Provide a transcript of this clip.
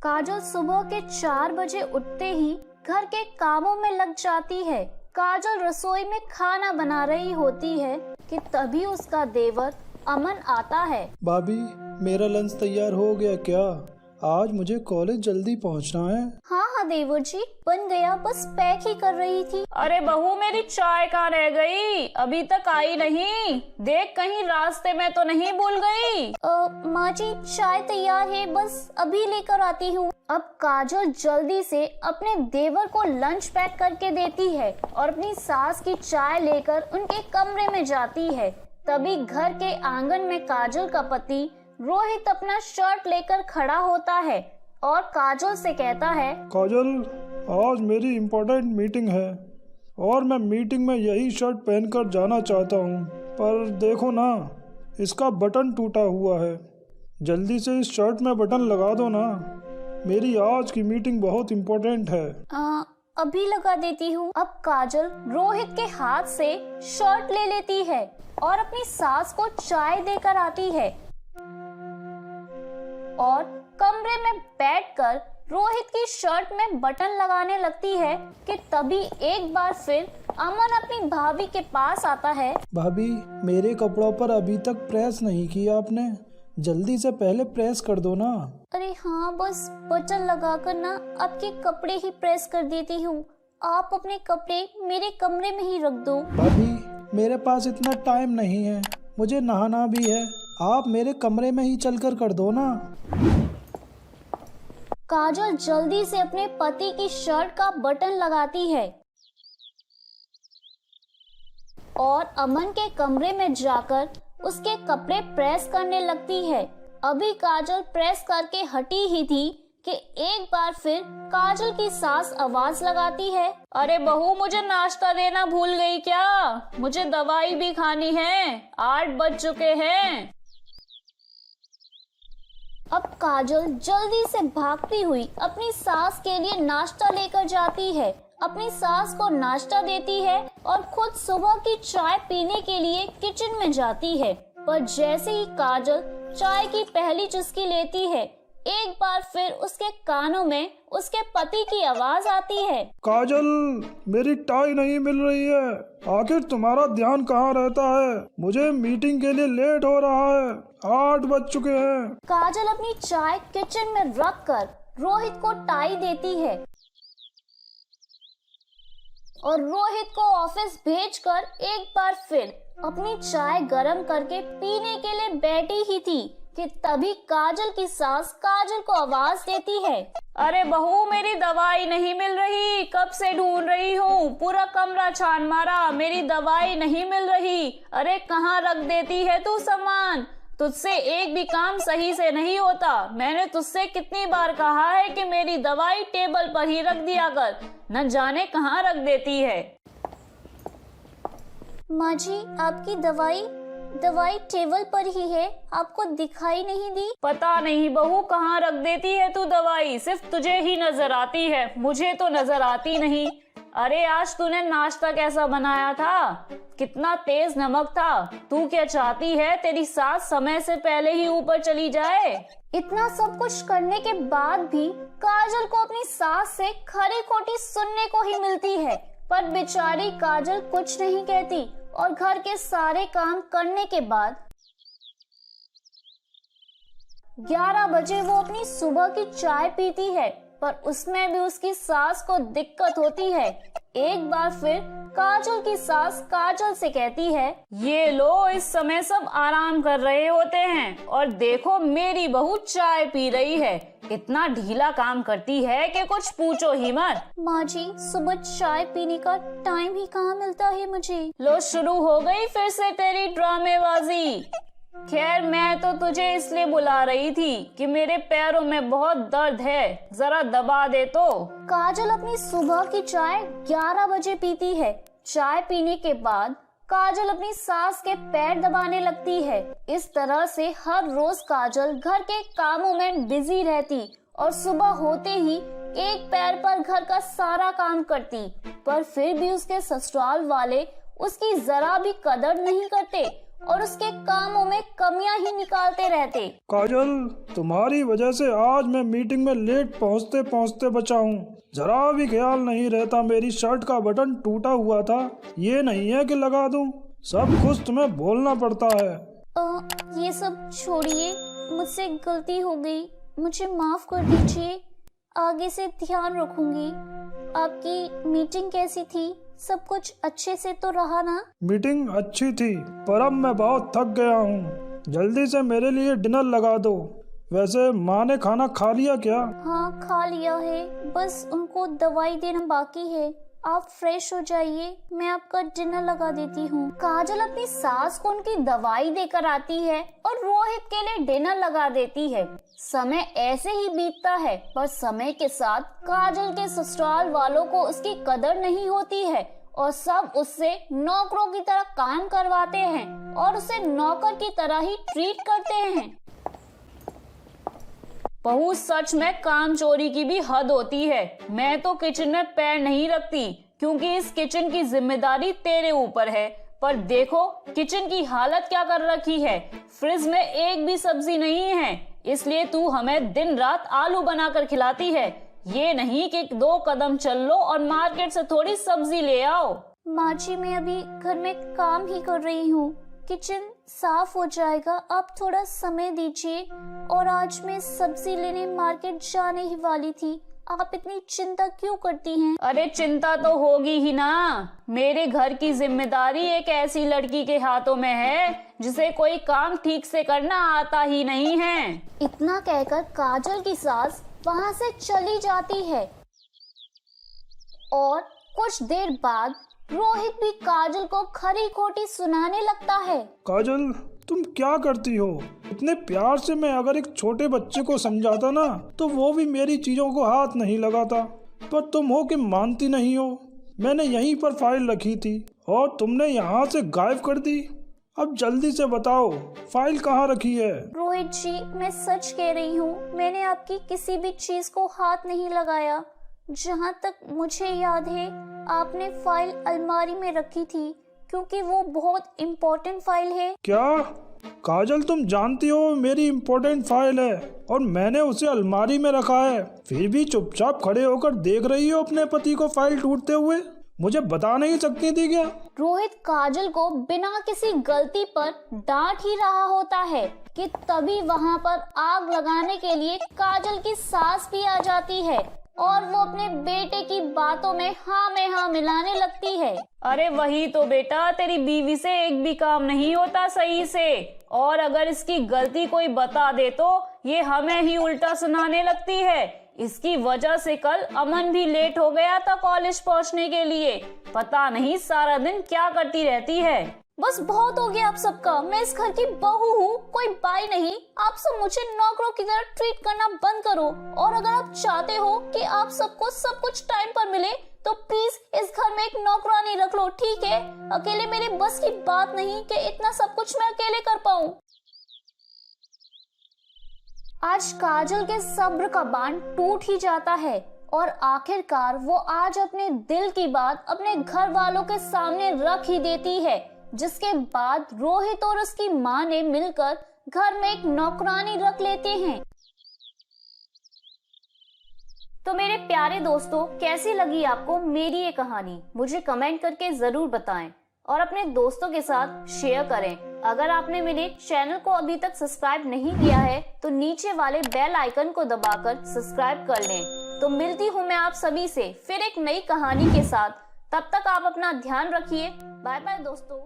काजल सुबह के 4 बजे उठते ही घर के कामों में लग जाती है। काजल रसोई में खाना बना रही होती है कि तभी उसका देवर अमन आता है। भाभी, मेरा लंच तैयार हो गया क्या? आज मुझे कॉलेज जल्दी पहुंचना है। हाँ देवर जी, बन गया, बस पैक ही कर रही थी। अरे बहू, मेरी चाय कहाँ रह गई? अभी तक आई नहीं। देख कहीं रास्ते में तो नहीं भूल गई। माँ जी, चाय तैयार है, बस अभी लेकर आती हूँ। अब काजल जल्दी से अपने देवर को लंच पैक करके देती है और अपनी सास की चाय लेकर उनके कमरे में जाती है। तभी घर के आंगन में काजल का पति रोहित अपना शर्ट लेकर खड़ा होता है और काजल से कहता है, काजल, आज मेरी इम्पोर्टेंट मीटिंग है और मैं मीटिंग में यही शर्ट पहनकर जाना चाहता हूँ, पर देखो ना, इसका बटन टूटा हुआ है। जल्दी से इस शर्ट में बटन लगा दो ना, मेरी आज की मीटिंग बहुत इम्पोर्टेंट है। अभी लगा देती हूँ। अब काजल रोहित के हाथ से शर्ट ले लेती है और अपनी सास को चाय देकर आती है और कमरे में बैठकर रोहित की शर्ट में बटन लगाने लगती है कि तभी एक बार फिर अमन अपनी भाभी के पास आता है। भाभी, मेरे कपड़ों पर अभी तक प्रेस नहीं किया आपने, जल्दी से पहले प्रेस कर दो ना। अरे हाँ, बस बटन लगाकर ना आपके कपड़े ही प्रेस कर देती हूँ। आप अपने कपड़े मेरे कमरे में ही रख दो। भाभी, मेरे पास इतना टाइम नहीं है, मुझे नहाना भी है, आप मेरे कमरे में ही चलकर कर दो ना। काजल जल्दी से अपने पति की शर्ट का बटन लगाती है और अमन के कमरे में जाकर उसके कपड़े प्रेस करने लगती है। अभी काजल प्रेस करके हटी ही थी कि एक बार फिर काजल की सास आवाज लगाती है, अरे बहू, मुझे नाश्ता देना भूल गई क्या? मुझे दवाई भी खानी है, 8 बज चुके हैं। अब काजल जल्दी से भागती हुई अपनी सास के लिए नाश्ता लेकर जाती है, अपनी सास को नाश्ता देती है और खुद सुबह की चाय पीने के लिए किचन में जाती है। पर जैसे ही काजल चाय की पहली चुस्की लेती है, एक बार फिर उसके कानों में उसके पति की आवाज आती है, काजल, मेरी टाई नहीं मिल रही है, आखिर तुम्हारा ध्यान कहाँ रहता है? मुझे मीटिंग के लिए लेट हो रहा है, 8 बज चुके हैं। काजल अपनी चाय किचन में रख कर रोहित को टाई देती है और रोहित को ऑफिस भेजकर एक बार फिर अपनी चाय गरम करके पीने के लिए बैठी ही थी कि तभी काजल की सास काजल को आवाज देती है, अरे बहू, मेरी दवाई नहीं मिल रही, कब से ढूंढ रही हूँ, पूरा कमरा छान मारा, मेरी दवाई नहीं मिल रही। अरे कहाँ रख देती है तू सामान? तुझसे एक भी काम सही से नहीं होता। मैंने तुझसे कितनी बार कहा है कि मेरी दवाई टेबल पर ही रख दिया कर, न जाने कहाँ रख देती है। माँ जी, आपकी दवाई टेबल पर ही है, आपको दिखाई नहीं दी? पता नहीं बहू, कहाँ रख देती है तू दवाई? सिर्फ तुझे ही नजर आती है, मुझे तो नजर आती नहीं। अरे आज तूने नाश्ता कैसा बनाया था? कितना तेज नमक था। तू क्या चाहती है तेरी सास समय से पहले ही ऊपर चली जाए? इतना सब कुछ करने के बाद भी काजल को अपनी सास से खरी खोटी सुनने को ही मिलती है, पर बेचारी काजल कुछ नहीं कहती और घर के सारे काम करने के बाद 11 बजे वो अपनी सुबह की चाय पीती है, पर उसमें भी उसकी सास को दिक्कत होती है। एक बार फिर काजल की सास काजल से कहती है, ये लो, इस समय सब आराम कर रहे होते हैं और देखो मेरी बहू चाय पी रही है। इतना ढीला काम करती है कि कुछ पूछो ही मत। माँ जी, सुबह चाय पीने का टाइम ही कहाँ मिलता है मुझे। लो, शुरू हो गई फिर से तेरी ड्रामेबाजी। खैर, मैं तो तुझे इसलिए बुला रही थी कि मेरे पैरों में बहुत दर्द है, जरा दबा दे तो। काजल अपनी सुबह की चाय 11 बजे पीती है। चाय पीने के बाद काजल अपनी सास के पैर दबाने लगती है। इस तरह से हर रोज काजल घर के कामों में बिजी रहती और सुबह होते ही एक पैर पर घर का सारा काम करती, पर फिर भी उसके ससुराल वाले उसकी जरा भी कदर नहीं करते और उसके कामों में कमियां ही निकालते रहते। काजल, तुम्हारी वजह से आज मैं मीटिंग में लेट पहुंचते पहुंचते बचा हूँ। जरा भी ख्याल नहीं रहता मेरी शर्ट का बटन टूटा हुआ था, ये नहीं है कि लगा दूं। सब कुछ तुम्हें बोलना पड़ता है। ये सब छोड़िए, मुझसे गलती हो गई, मुझे माफ कर दीजिए। आगे से ध्यान रखूंगी। आपकी मीटिंग कैसी थी? सब कुछ अच्छे से तो रहा ना? मीटिंग अच्छी थी, पर अब मैं बहुत थक गया हूँ। जल्दी से मेरे लिए डिनर लगा दो। वैसे माँ ने खाना खा लिया क्या? हाँ, खा लिया है, बस उनको दवाई देना बाकी है। आप फ्रेश हो जाइए, मैं आपका डिनर लगा देती हूँ। काजल अपनी सास को उनकी दवाई देकर आती है और रोहित के लिए डिनर लगा देती है। समय ऐसे ही बीतता है, पर समय के साथ काजल के ससुराल वालों को उसकी कदर नहीं होती है और सब उससे नौकरों की तरह काम करवाते हैं और उसे नौकर की तरह ही ट्रीट करते हैं। बहू, सच में काम चोरी की भी हद होती है। मैं तो किचन में पैर नहीं रखती, क्योंकि इस किचन की जिम्मेदारी तेरे ऊपर है। पर देखो किचन की हालत क्या कर रखी है। फ्रिज में एक भी सब्जी नहीं है, इसलिए तू हमें दिन रात आलू बनाकर खिलाती है। ये नहीं कि 2 कदम चल लो और मार्केट से थोड़ी सब्जी ले आओ। माँ जी, मैं अभी घर में काम ही कर रही हूँ, किचन साफ हो जाएगा, आप थोड़ा समय दीजिए। और आज मैं सब्जी लेने मार्केट जाने ही वाली थी, आप इतनी चिंता क्यों करती हैं? अरे चिंता तो होगी ही ना। मेरे घर की जिम्मेदारी एक ऐसी लड़की के हाथों में है जिसे कोई काम ठीक से करना आता ही नहीं है। इतना कहकर काजल की सास वहाँ से चली जाती है और कुछ देर बाद रोहित भी काजल को खरी खोटी सुनाने लगता है। काजल, तुम क्या करती हो? इतने प्यार से मैं अगर एक छोटे बच्चे को समझाता ना, तो वो भी मेरी चीजों को हाथ नहीं लगाता, पर तुम हो कि मानती नहीं हो। मैंने यहीं पर फाइल रखी थी और तुमने यहाँ से गायब कर दी। अब जल्दी से बताओ, फाइल कहाँ रखी है? रोहित जी, मैं सच कह रही हूँ, मैंने आपकी किसी भी चीज को हाथ नहीं लगाया। जहाँ तक मुझे याद है, आपने फाइल अलमारी में रखी थी, क्योंकि वो बहुत इम्पोर्टेंट फाइल है। क्या काजल, तुम जानती हो मेरी इम्पोर्टेंट फाइल है और मैंने उसे अलमारी में रखा है, फिर भी चुपचाप खड़े होकर देख रही हो अपने पति को फाइल टूटते हुए? मुझे बता नहीं सकती थी क्या? रोहित काजल को बिना किसी गलती पर डांट ही रहा होता है कि तभी वहाँ पर आग लगाने के लिए काजल की सास भी आ जाती है और वो अपने बेटे की बातों में हाँ मिलाने लगती है। अरे वही तो बेटा, तेरी बीवी से एक भी काम नहीं होता सही से, और अगर इसकी गलती कोई बता दे तो ये हमें ही उल्टा सुनाने लगती है। इसकी वजह से कल अमन भी लेट हो गया था कॉलेज पहुंचने के लिए। पता नहीं सारा दिन क्या करती रहती है। बस बहुत हो गया आप सबका, मैं इस घर की बहू हूँ, कोई बाई नहीं। आप सब मुझे नौकरों की तरह ट्रीट करना बंद करो, और अगर आप चाहते हो कि आप सबको सब कुछ टाइम पर मिले तो प्लीज इस घर में एक नौकरानी रख लो, ठीक है? अकेले मेरे बस की बात नहीं कि इतना सब कुछ मैं अकेले कर पाऊँ। आज काजल के सब्र का बांध टूट ही जाता है और आखिरकार वो आज अपने दिल की बात अपने घर वालों के सामने रख ही देती है, जिसके बाद रोहित और उसकी माँ ने मिलकर घर में एक नौकरानी रख लेते हैं। तो मेरे प्यारे दोस्तों, कैसी लगी आपको मेरी ये कहानी? मुझे कमेंट करके जरूर बताएं और अपने दोस्तों के साथ शेयर करें। अगर आपने मेरे चैनल को अभी तक सब्सक्राइब नहीं किया है तो नीचे वाले बेल आइकन को दबाकर सब्सक्राइब कर लें। तो मिलती हूँ मैं आप सभी से फिर एक नई कहानी के साथ। तब तक आप अपना ध्यान रखिए। बाय बाय दोस्तों।